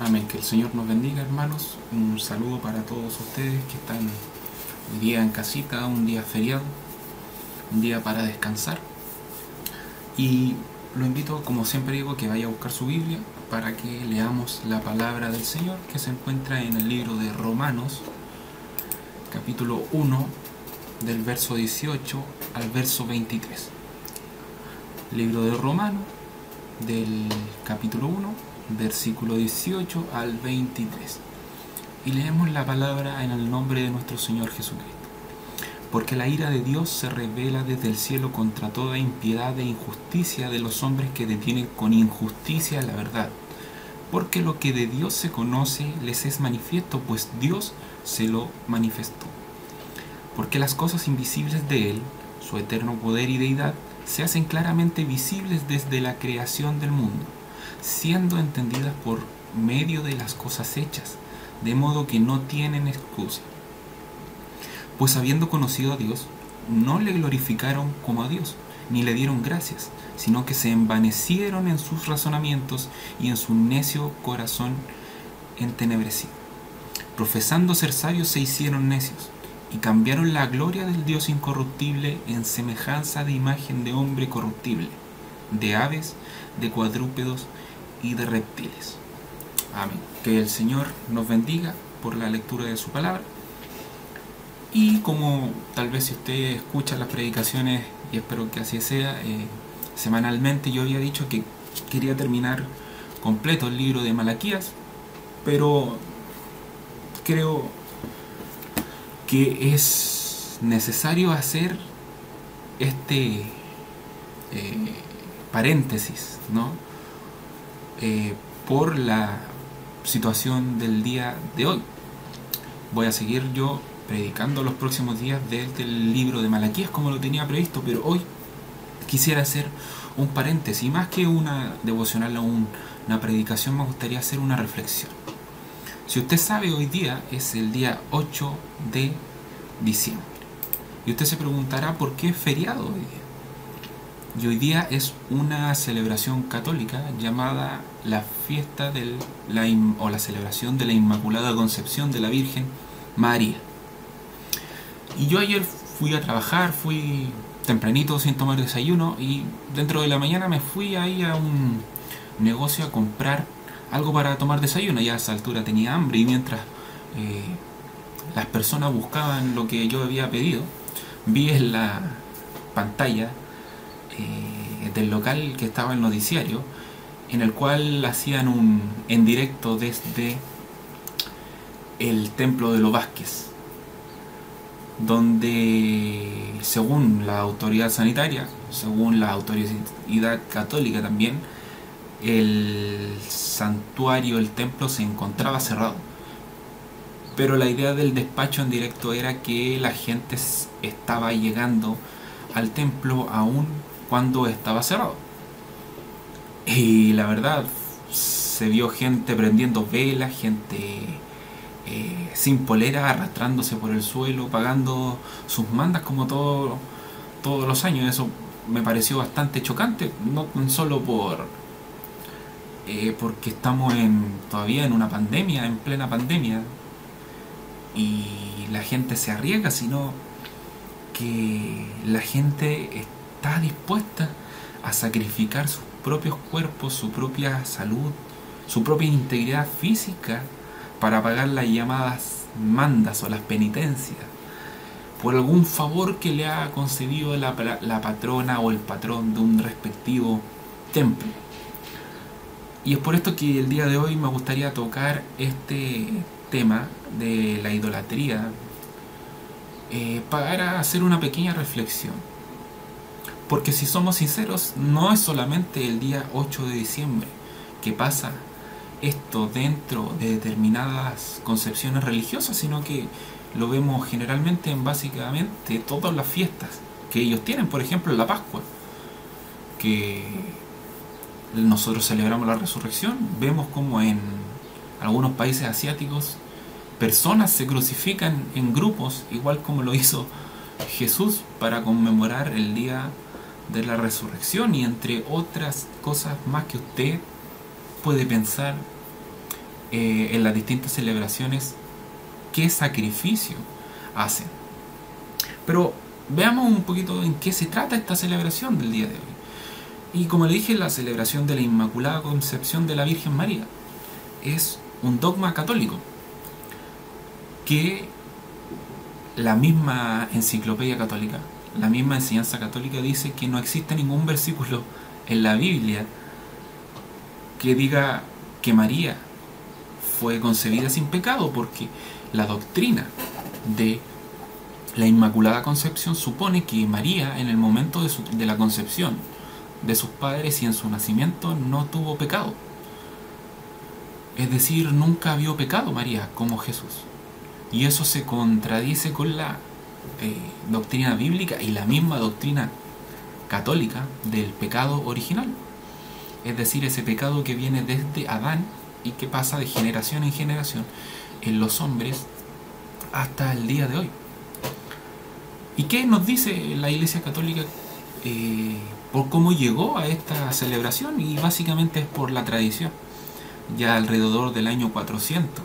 Amén. Que el Señor nos bendiga, hermanos. Un saludo para todos ustedes que están hoy día en casita, un día feriado, un día para descansar. Y lo invito, como siempre digo, que vaya a buscar su Biblia para que leamos la palabra del Señor, que se encuentra en el libro de Romanos, capítulo 1, del verso 18 al verso 23. Libro de Romanos, del capítulo 1, versículo 18 al 23. Y leemos la palabra en el nombre de nuestro Señor Jesucristo. Porque la ira de Dios se revela desde el cielo contra toda impiedad e injusticia de los hombres que detienen con injusticia la verdad. Porque lo que de Dios se conoce les es manifiesto, pues Dios se lo manifestó. Porque las cosas invisibles de Él, su eterno poder y deidad, se hacen claramente visibles desde la creación del mundo, siendo entendidas por medio de las cosas hechas, de modo que no tienen excusa. Pues habiendo conocido a Dios, no le glorificaron como a Dios, ni le dieron gracias, sino que se envanecieron en sus razonamientos y en su necio corazón entenebrecido. Profesando ser sabios se hicieron necios, y cambiaron la gloria del Dios incorruptible en semejanza de imagen de hombre corruptible, de aves, de cuadrúpedos y de reptiles. Amén. Que el Señor nos bendiga por la lectura de su palabra. Y como tal vez si usted escucha las predicaciones, y espero que así sea, semanalmente yo había dicho que quería terminar completo el libro de Malaquías, pero creo que es necesario hacer este paréntesis, ¿no? Por la situación del día de hoy. Voy a seguir yo predicando los próximos días desde el libro de Malaquías como lo tenía previsto, pero hoy quisiera hacer un paréntesis, más que una devocional o una predicación, me gustaría hacer una reflexión. Si usted sabe, hoy día es el día 8 de diciembre. Y usted se preguntará por qué es feriado hoy día. Y hoy día es una celebración católica llamada la fiesta o la celebración de la Inmaculada Concepción de la Virgen María. Y yo ayer fui a trabajar, fui tempranito sin tomar desayuno, y dentro de la mañana me fui ahí a un negocio a comprar algo para tomar desayuno. Ya a esa altura tenía hambre, y mientras las personas buscaban lo que yo había pedido, vi en la pantalla del local que estaba en el noticiario, en el cual hacían en directo desde el templo de los Vázquez, donde según la autoridad sanitaria, según la autoridad católica también, el santuario, el templo se encontraba cerrado. Pero la idea del despacho en directo era que la gente estaba llegando al templo aún cuando estaba cerrado. Y la verdad, se vio gente prendiendo velas, gente sin polera, arrastrándose por el suelo, pagando sus mandas como todos los años. Eso me pareció bastante chocante, no solo porque estamos todavía en una pandemia, en plena pandemia, y la gente se arriesga, sino que la gente está dispuesta a sacrificar sus propios cuerpos, su propia salud, su propia integridad física para pagar las llamadas mandas o las penitencias por algún favor que le ha concedido la patrona o el patrón de un respectivo templo. Y es por esto que el día de hoy me gustaría tocar este tema de la idolatría, para hacer una pequeña reflexión. Porque si somos sinceros, no es solamente el día 8 de diciembre que pasa esto dentro de determinadas concepciones religiosas, sino que lo vemos generalmente en básicamente todas las fiestas que ellos tienen. Por ejemplo, la Pascua, que nosotros celebramos la resurrección, vemos como en algunos países asiáticos personas se crucifican en grupos, igual como lo hizo Jesús, para conmemorar el día de la resurrección, y entre otras cosas más que usted puede pensar en las distintas celebraciones qué sacrificio hacen. Pero veamos un poquito en qué se trata esta celebración del día de hoy. Y como le dije, la celebración de la Inmaculada Concepción de la Virgen María es un dogma católico que la misma enciclopedia católica, la misma enseñanza católica dice que no existe ningún versículo en la Biblia que diga que María fue concebida sin pecado, porque la doctrina de la Inmaculada Concepción supone que María, en el momento de la concepción de sus padres y en su nacimiento, no tuvo pecado. Es decir, nunca vio pecado María como Jesús. Y eso se contradice con la doctrina bíblica y la misma doctrina católica del pecado original. Es decir, ese pecado que viene desde Adán y que pasa de generación en generación en los hombres hasta el día de hoy. ¿Y qué nos dice la Iglesia Católica por cómo llegó a esta celebración? Y básicamente es por la tradición. Ya alrededor del año 400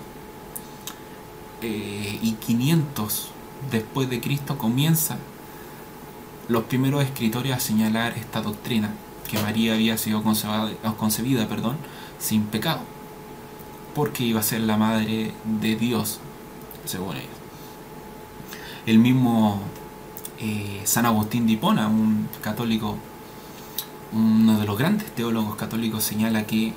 y 500 después de Cristo comienzan los primeros escritores a señalar esta doctrina, que María había sido concebida sin pecado, porque iba a ser la madre de Dios, según ellos. El mismo San Agustín de Hipona, un católico, uno de los grandes teólogos católicos, señala que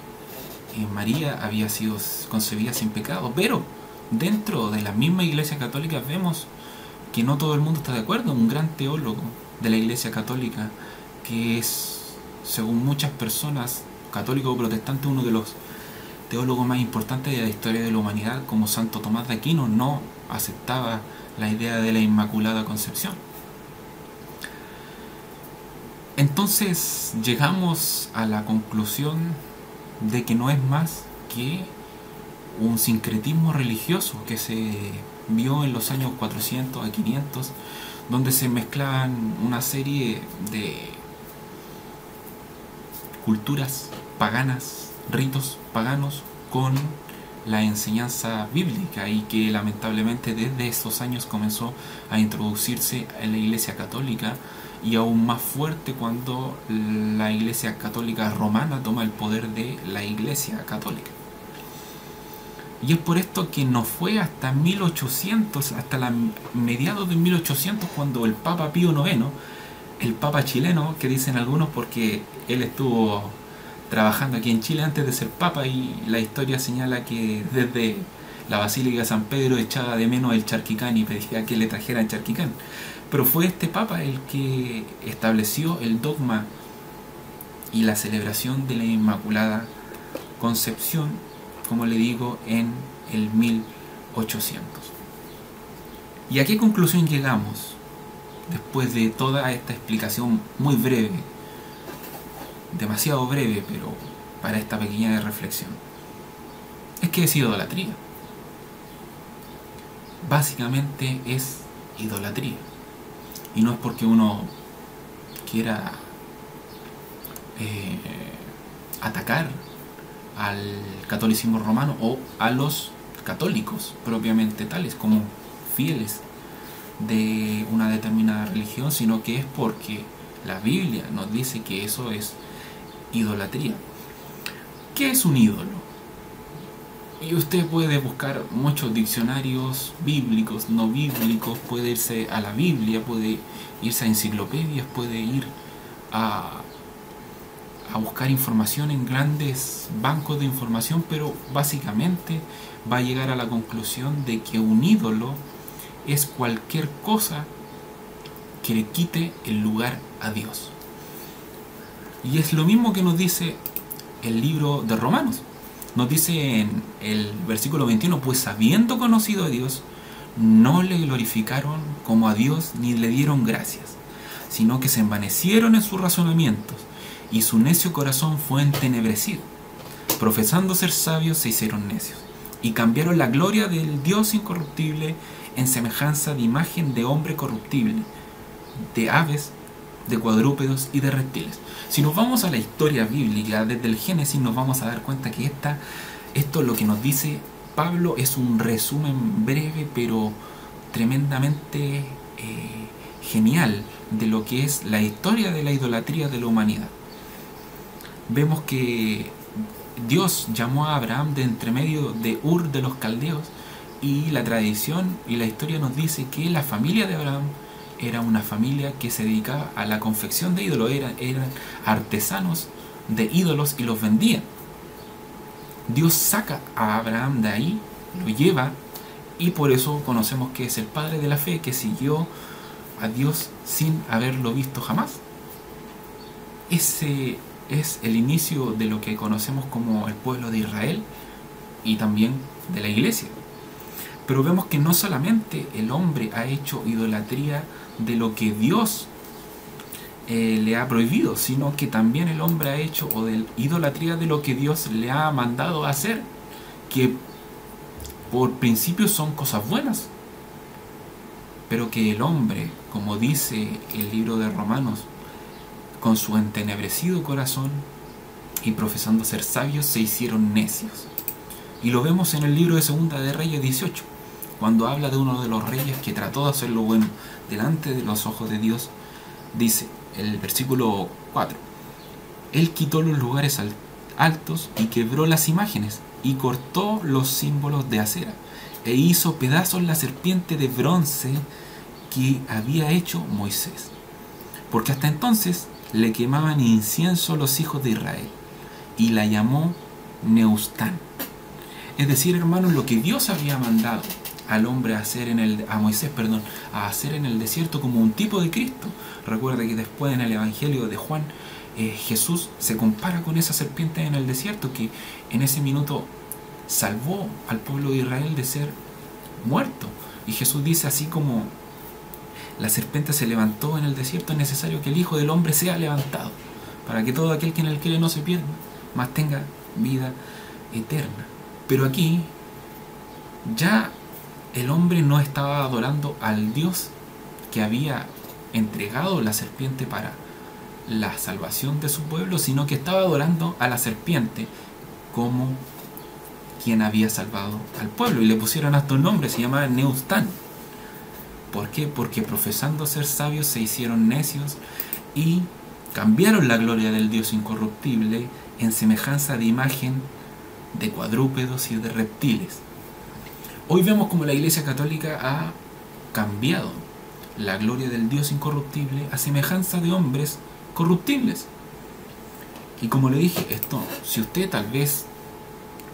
María había sido concebida sin pecado, pero dentro de la misma Iglesia Católica vemos que no todo el mundo está de acuerdo. Un gran teólogo de la Iglesia Católica, que es, según muchas personas, católico o protestante, uno de los teólogos más importantes de la historia de la humanidad, como Santo Tomás de Aquino, no aceptaba la idea de la Inmaculada Concepción. Entonces llegamos a la conclusión de que no es más que un sincretismo religioso que se vio en los años 400 a 500, donde se mezclaban una serie de culturas paganas, ritos paganos, con la enseñanza bíblica, y que lamentablemente desde esos años comenzó a introducirse en la Iglesia Católica, y aún más fuerte cuando la Iglesia Católica romana toma el poder de la Iglesia Católica. Y es por esto que no fue hasta 1800, hasta mediados de 1800, cuando el Papa Pío IX, el Papa chileno, que dicen algunos porque él estuvo trabajando aquí en Chile antes de ser Papa, y la historia señala que desde la Basílica de San Pedro echaba de menos el charquicán y pedía que le trajeran charquicán. Pero fue este Papa el que estableció el dogma y la celebración de la Inmaculada Concepción, como le digo, en el 1800. ¿Y a qué conclusión llegamos después de toda esta explicación muy breve? Demasiado breve, pero para esta pequeña reflexión. Es que es idolatría. Básicamente es idolatría. Y no es porque uno quiera atacar al catolicismo romano o a los católicos propiamente tales, como fieles de una determinada religión, sino que es porque la Biblia nos dice que eso es idolatría. ¿Qué es un ídolo? Y usted puede buscar muchos diccionarios bíblicos, no bíblicos, puede irse a la Biblia, puede irse a enciclopedias, puede ir a buscar información en grandes bancos de información, pero básicamente va a llegar a la conclusión de que un ídolo es cualquier cosa que le quite el lugar a Dios. Y es lo mismo que nos dice el libro de Romanos. Nos dice en el versículo 21, pues habiendo conocido a Dios, no le glorificaron como a Dios ni le dieron gracias, sino que se envanecieron en sus razonamientos, y su necio corazón fue entenebrecido. Profesando ser sabios, se hicieron necios, y cambiaron la gloria del Dios incorruptible en semejanza de imagen de hombre corruptible, de aves, de cuadrúpedos y de reptiles. Si nos vamos a la historia bíblica, desde el Génesis, nos vamos a dar cuenta que esta Esto lo que nos dice Pablo es un resumen breve pero tremendamente genial de lo que es la historia de la idolatría de la humanidad. Vemos que Dios llamó a Abraham de entre medio de Ur de los Caldeos, y la tradición y la historia nos dice que la familia de Abraham era una familia que se dedicaba a la confección de ídolos, eran artesanos de ídolos y los vendían. Dios saca a Abraham de ahí, lo lleva, y por eso conocemos que es el padre de la fe, que siguió a Dios sin haberlo visto jamás. Ese es el inicio de lo que conocemos como el pueblo de Israel y también de la iglesia. Pero vemos que no solamente el hombre ha hecho idolatría de lo que Dios le ha prohibido, sino que también el hombre ha hecho idolatría de lo que Dios le ha mandado a hacer, que por principio son cosas buenas, pero que el hombre, como dice el libro de Romanos, con su entenebrecido corazón y profesando ser sabios, se hicieron necios. Y lo vemos en el libro de Segunda de Reyes 18, cuando habla de uno de los reyes que trató de hacer lo bueno delante de los ojos de Dios. Dice el versículo 4: Él quitó los lugares altos y quebró las imágenes y cortó los símbolos de acera e hizo pedazos la serpiente de bronce que había hecho Moisés, porque hasta entonces le quemaban incienso los hijos de Israel, y la llamó Neustán. Es decir, hermanos, lo que Dios había mandado al hombre a hacer a Moisés, a hacer en el desierto como un tipo de Cristo. Recuerda que después en el Evangelio de Juan, Jesús se compara con esa serpiente en el desierto que en ese minuto salvó al pueblo de Israel de ser muerto. Y Jesús dice: así como la serpiente se levantó en el desierto, es necesario que el Hijo del Hombre sea levantado, para que todo aquel que en él cree no se pierda, mas tenga vida eterna. Pero aquí ya el hombre no estaba adorando al Dios que había entregado la serpiente para la salvación de su pueblo, sino que estaba adorando a la serpiente como quien había salvado al pueblo, y le pusieron hasta un nombre, se llamaba Neustán. ¿Por qué? Porque profesando ser sabios se hicieron necios y cambiaron la gloria del Dios incorruptible en semejanza de imagen de cuadrúpedos y de reptiles. Hoy vemos como la Iglesia Católica ha cambiado la gloria del Dios incorruptible a semejanza de hombres corruptibles. Y como le dije, esto, si usted tal vez,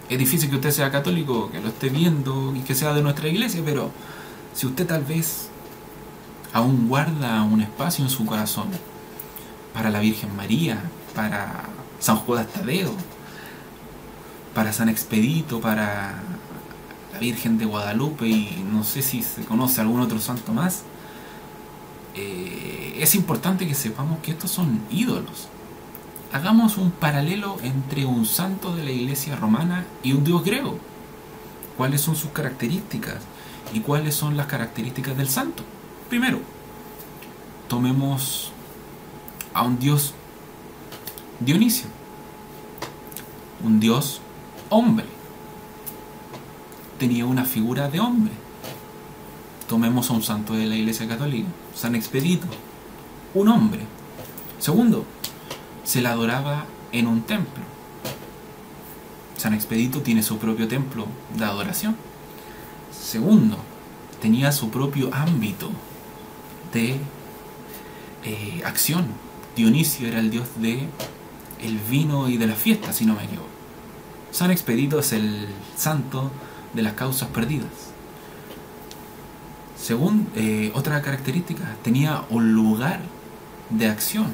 es difícil que usted sea católico, que lo esté viendo y que sea de nuestra iglesia, pero si usted tal vez aún guarda un espacio en su corazón para la Virgen María, para San Judas Tadeo, para San Expedito, para la Virgen de Guadalupe, y no sé si se conoce algún otro santo más, es importante que sepamos que estos son ídolos. Hagamos un paralelo entre un santo de la Iglesia romana y un dios griego. ¿Cuáles son sus características? ¿Y cuáles son las características del santo? Primero, tomemos a un dios Dionisio, un dios hombre, tenía una figura de hombre. Tomemos a un santo de la Iglesia Católica, San Expedito, un hombre. Segundo, se le adoraba en un templo. San Expedito tiene su propio templo de adoración. Segundo, tenía su propio ámbito de acción. Dionisio era el dios de el vino y de la fiesta, si no me equivoco. San Expedito es el santo de las causas perdidas. Según otra característica, tenía un lugar de acción,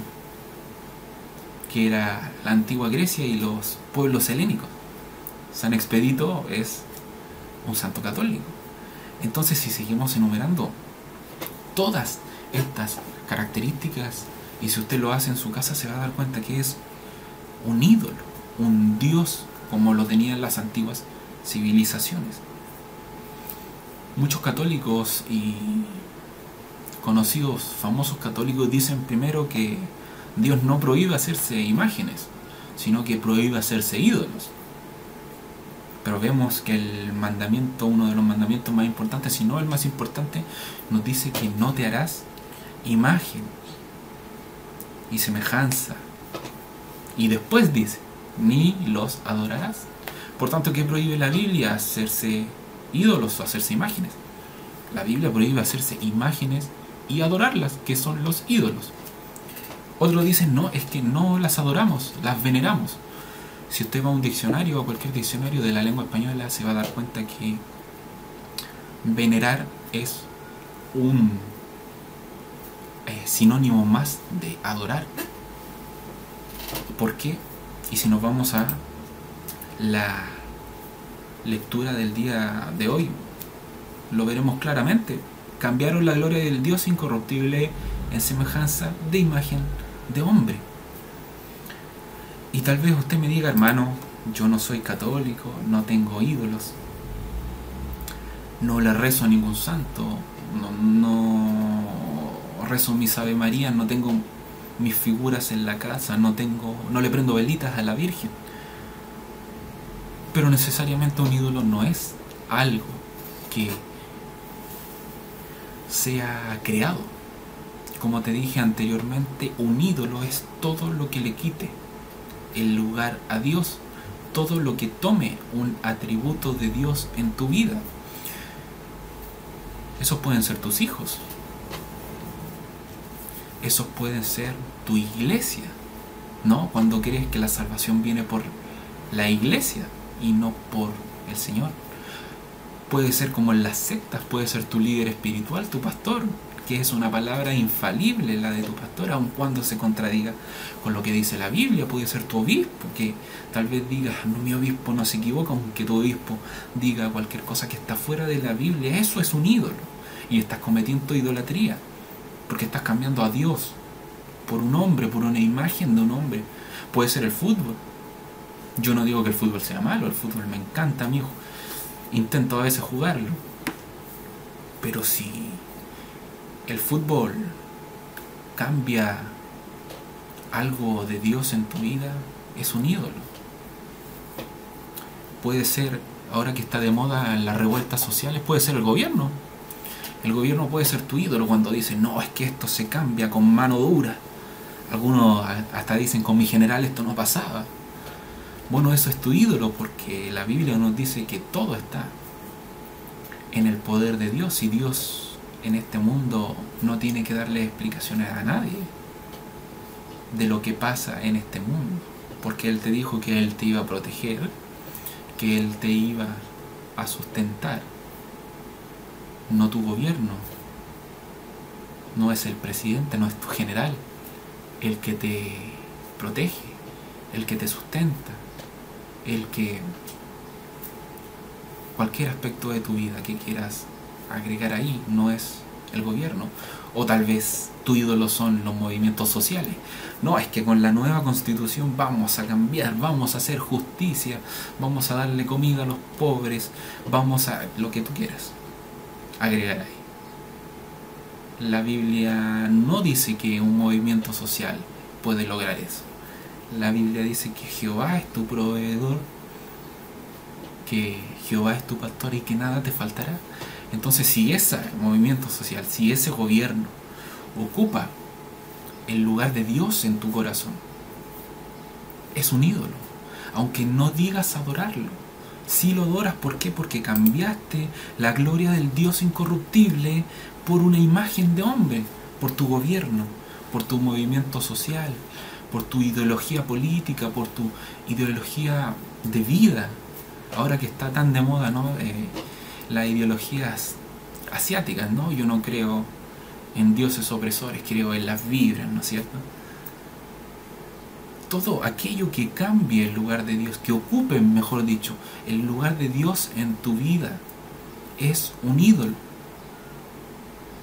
que era la antigua Grecia y los pueblos helénicos. San Expedito es un santo católico. Entonces, si seguimos enumerando todas estas características, y si usted lo hace en su casa, se va a dar cuenta que es un ídolo, un dios, como lo tenían las antiguas civilizaciones. Muchos católicos y conocidos, famosos católicos, dicen primero que Dios no prohíbe hacerse imágenes, sino que prohíbe hacerse ídolos. Pero vemos que el mandamiento, uno de los mandamientos más importantes, si no el más importante, nos dice que no te harás imagen y semejanza. Y después dice, ni los adorarás. Por tanto, ¿qué prohíbe la Biblia? Hacerse ídolos o hacerse imágenes. La Biblia prohíbe hacerse imágenes y adorarlas, que son los ídolos. Otros dicen, no, es que no las adoramos, las veneramos. Si usted va a un diccionario o a cualquier diccionario de la lengua española, se va a dar cuenta que venerar es un sinónimo más de adorar. ¿Por qué? Y si nos vamos a la lectura del día de hoy, lo veremos claramente. Cambiaron la gloria del Dios incorruptible en semejanza de imagen de hombre. Y tal vez usted me diga, hermano, yo no soy católico, no tengo ídolos, no le rezo a ningún santo, no rezo mis Ave María, no tengo mis figuras en la casa, no le prendo velitas a la Virgen. Pero necesariamente un ídolo no es algo que sea creado. Como te dije anteriormente, un ídolo es todo lo que le quite el lugar a Dios, todo lo que tome un atributo de Dios en tu vida. Esos pueden ser tus hijos, esos pueden ser tu iglesia, ¿no? Cuando crees que la salvación viene por la iglesia y no por el Señor. Puede ser como en las sectas, puede ser tu líder espiritual, tu pastor, que es una palabra infalible la de tu pastor, aun cuando se contradiga con lo que dice la Biblia. Puede ser tu obispo, que tal vez digas, no, mi obispo no se equivoca, aunque tu obispo diga cualquier cosa que está fuera de la Biblia. Eso es un ídolo, y estás cometiendo idolatría, porque estás cambiando a Dios por un hombre, por una imagen de un hombre. Puede ser el fútbol. Yo no digo que el fútbol sea malo, el fútbol me encanta, amigo. Intento a veces jugarlo. Pero si el fútbol cambia algo de Dios en tu vida, es un ídolo. Puede ser, ahora que está de moda las revueltas sociales, puede ser el gobierno. El gobierno puede ser tu ídolo cuando dice, no, es que esto se cambia con mano dura. Algunos hasta dicen, con mi general esto no pasaba. Bueno, eso es tu ídolo, porque la Biblia nos dice que todo está en el poder de Dios, y Dios en este mundo no tiene que darle explicaciones a nadie de lo que pasa en este mundo, porque Él te dijo que Él te iba a proteger, que Él te iba a sustentar. No tu gobierno, no es el presidente, no es tu general el que te protege, el que te sustenta, el que cualquier aspecto de tu vida que quieras agregar ahí, no es el gobierno. O tal vez tu ídolo son los movimientos sociales. No, es que con la nueva constitución vamos a cambiar, vamos a hacer justicia, vamos a darle comida a los pobres, vamos a lo que tú quieras agregar ahí. La Biblia no dice que un movimiento social puede lograr eso. La Biblia dice que Jehová es tu proveedor, que Jehová es tu pastor y que nada te faltará. Entonces, si ese movimiento social, si ese gobierno ocupa el lugar de Dios en tu corazón, es un ídolo, aunque no digas adorarlo. Si lo adoras, ¿por qué? Porque cambiaste la gloria del Dios incorruptible por una imagen de hombre, por tu gobierno, por tu movimiento social, por tu ideología política, por tu ideología de vida. Ahora que está tan de moda, ¿no? Las ideologías asiáticas, ¿no? Yo no creo en dioses opresores, creo en las vibras, ¿no es cierto? Todo aquello que cambie el lugar de Dios, que ocupe, mejor dicho, el lugar de Dios en tu vida, es un ídolo.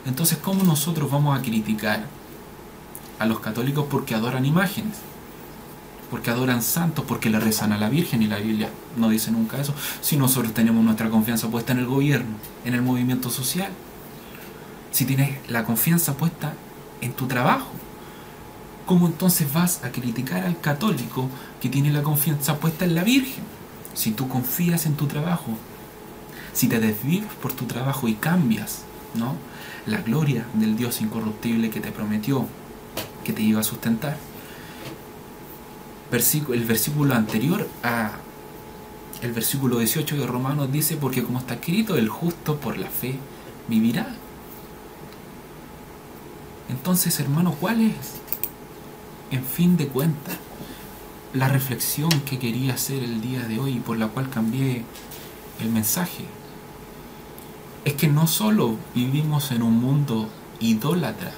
Entonces, ¿cómo nosotros vamos a criticar a los católicos porque adoran imágenes? Porque adoran santos, porque le rezan a la Virgen, y la Biblia no dice nunca eso. Si nosotros tenemos nuestra confianza puesta en el gobierno, en el movimiento social, si tienes la confianza puesta en tu trabajo, ¿cómo entonces vas a criticar al católico que tiene la confianza puesta en la Virgen? Si tú confías en tu trabajo, si te desvives por tu trabajo y cambias, ¿no?, la gloria del Dios incorruptible que te prometió, que te iba a sustentar. El versículo anterior a el versículo 18 de Romanos dice: porque como está escrito, el justo por la fe vivirá. Entonces, hermano, ¿cuál es, en fin de cuentas, la reflexión que quería hacer el día de hoy y por la cual cambié el mensaje? Es que no solo vivimos en un mundo idólatra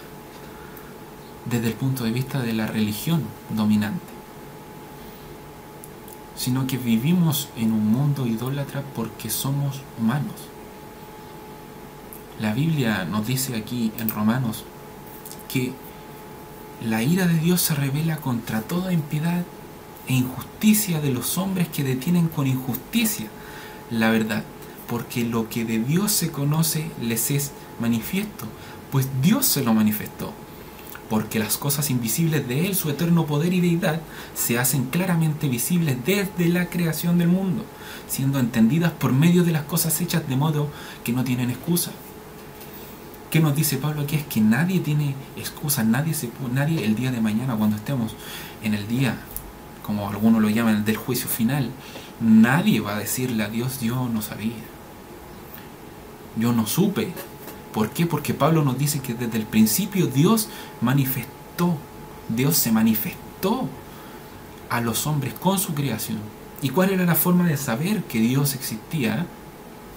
desde el punto de vista de la religión dominante, sino que vivimos en un mundo idólatra porque somos humanos. La Biblia nos dice aquí en Romanos que la ira de Dios se revela contra toda impiedad e injusticia de los hombres que detienen con injusticia la verdad, porque lo que de Dios se conoce les es manifiesto, pues Dios se lo manifestó. Porque las cosas invisibles de Él, su eterno poder y deidad, se hacen claramente visibles desde la creación del mundo, siendo entendidas por medio de las cosas hechas, de modo que no tienen excusa. ¿Qué nos dice Pablo aquí? Es que nadie tiene excusa, nadie el día de mañana, cuando estemos en el día, como algunos lo llaman, del juicio final, nadie va a decirle a Dios: yo no sabía, yo no supe. ¿Por qué? Porque Pablo nos dice que desde el principio Dios se manifestó a los hombres con su creación. ¿Y cuál era la forma de saber que Dios existía?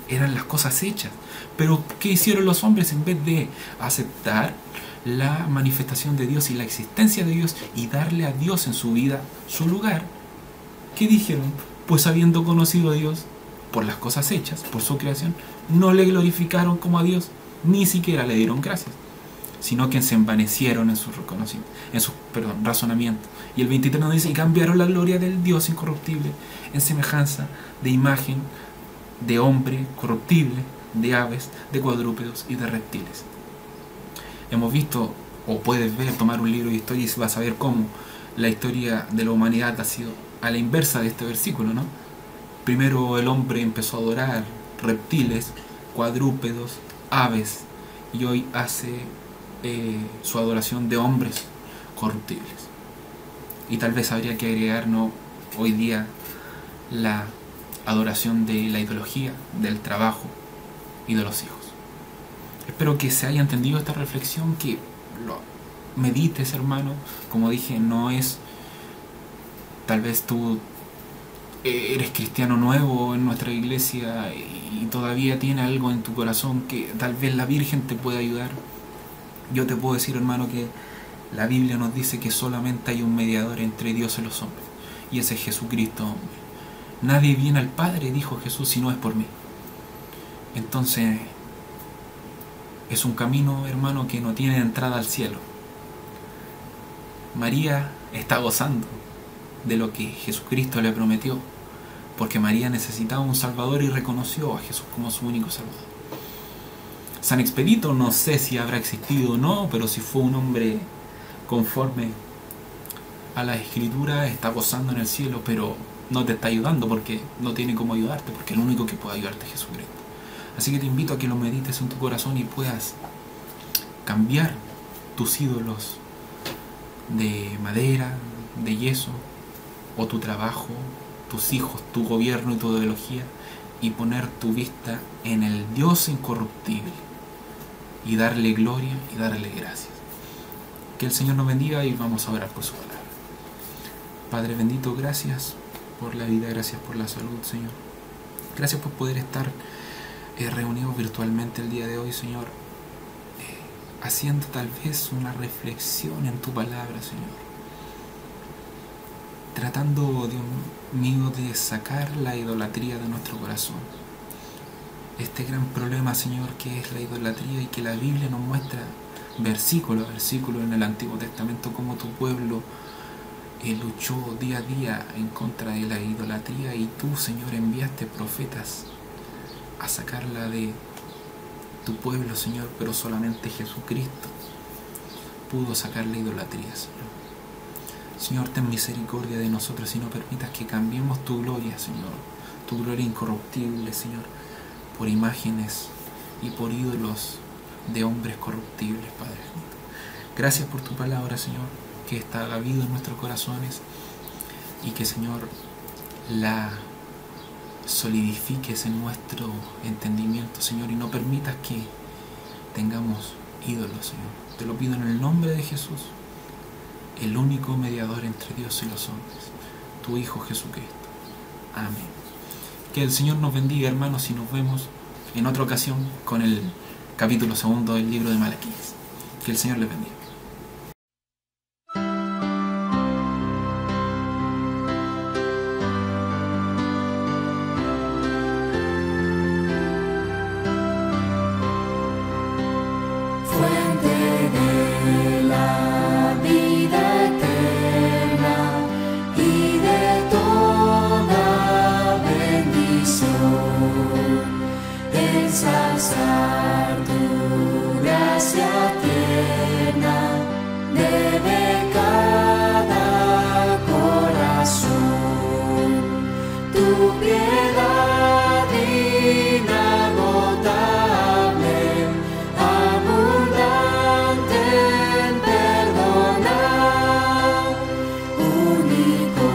Eran las cosas hechas. Pero ¿qué hicieron los hombres? En vez de aceptar la manifestación de Dios y la existencia de Dios y darle a Dios en su vida su lugar, ¿qué dijeron? Pues habiendo conocido a Dios por las cosas hechas, por su creación, no le glorificaron como a Dios, ni siquiera le dieron gracias, sino que se envanecieron en su reconocimiento, razonamiento. Y el 23 nos dice: y cambiaron la gloria del Dios incorruptible en semejanza de imagen de hombre corruptible, de aves, de cuadrúpedos y de reptiles. Hemos visto, o puedes ver, tomar un libro de historia y vas a ver cómo la historia de la humanidad ha sido a la inversa de este versículo, ¿no? Primero el hombre empezó a adorar reptiles, cuadrúpedos, aves, y hoy hace su adoración de hombres corruptibles. Y tal vez habría que agregar, ¿no?, hoy día la adoración de la ideología, del trabajo y de los hijos. Espero que se haya entendido esta reflexión, que lo medites, hermano. Como dije, no es, tal vez tú eres cristiano nuevo en nuestra iglesia y todavía tiene algo en tu corazón que tal vez la Virgen te puede ayudar. Yo te puedo decir, hermano, que la Biblia nos dice que solamente hay un mediador entre Dios y los hombres, y ese es Jesucristo, hombre. Nadie viene al Padre, dijo Jesús, si no es por mí. Entonces, es un camino, hermano, que no tiene entrada al cielo. María está gozando de lo que Jesucristo le prometió, porque María necesitaba un Salvador y reconoció a Jesús como su único Salvador. San Expedito, no sé si habrá existido o no, pero si fue un hombre conforme a la Escritura, está gozando en el cielo, pero no te está ayudando porque no tiene cómo ayudarte, porque el único que puede ayudarte es Jesucristo. Así que te invito a que lo medites en tu corazón y puedas cambiar tus ídolos de madera, de yeso, o tu trabajo, tus hijos, tu gobierno y tu ideología, y poner tu vista en el Dios incorruptible y darle gloria y darle gracias. Que el Señor nos bendiga y vamos a orar por su palabra. Padre bendito, gracias por la vida, gracias por la salud, Señor. Gracias por poder estar reunidos virtualmente el día de hoy, Señor, haciendo tal vez una reflexión en tu palabra, Señor. Tratando, Dios mío, de sacar la idolatría de nuestro corazón. Este gran problema, Señor, que es la idolatría, y que la Biblia nos muestra versículo a versículo en el Antiguo Testamento cómo tu pueblo luchó día a día en contra de la idolatría, y tú, Señor, enviaste profetas a sacarla de tu pueblo, Señor, pero solamente Jesucristo pudo sacar la idolatría, Señor. Señor, ten misericordia de nosotros y no permitas que cambiemos tu gloria, Señor, tu gloria incorruptible, Señor, por imágenes y por ídolos de hombres corruptibles, Padre. Gracias por tu palabra, Señor, que está haga vida en nuestros corazones y que, Señor, la solidifiques en nuestro entendimiento, Señor, y no permitas que tengamos ídolos, Señor. Te lo pido en el nombre de Jesús, el único mediador entre Dios y los hombres, tu Hijo Jesucristo. Amén. Que el Señor nos bendiga, hermanos, y nos vemos en otra ocasión con el capítulo 2 del libro de Malaquías. Que el Señor les bendiga. Ensalzar tu gracia tierna, debe cada corazón, tu piedad inagotable, abundante en perdonar, único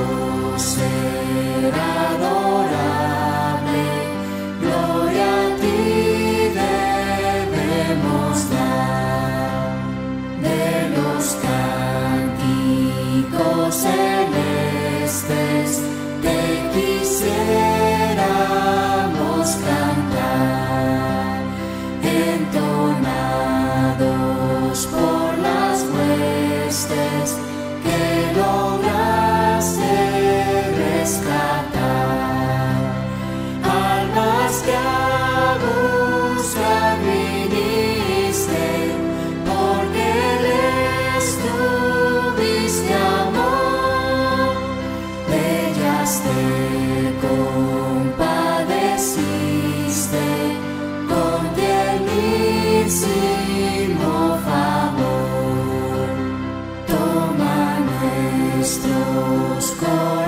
ser adorable, gloria a ti debemos dar. De los cánticos celestes te quisiéramos cantar, entonados por las huestes que lograste rescatar, almas que a buscar viniste, porque les tuviste amor, ellas te compadeciste con tiernísimo favor. Toma nuestros corazones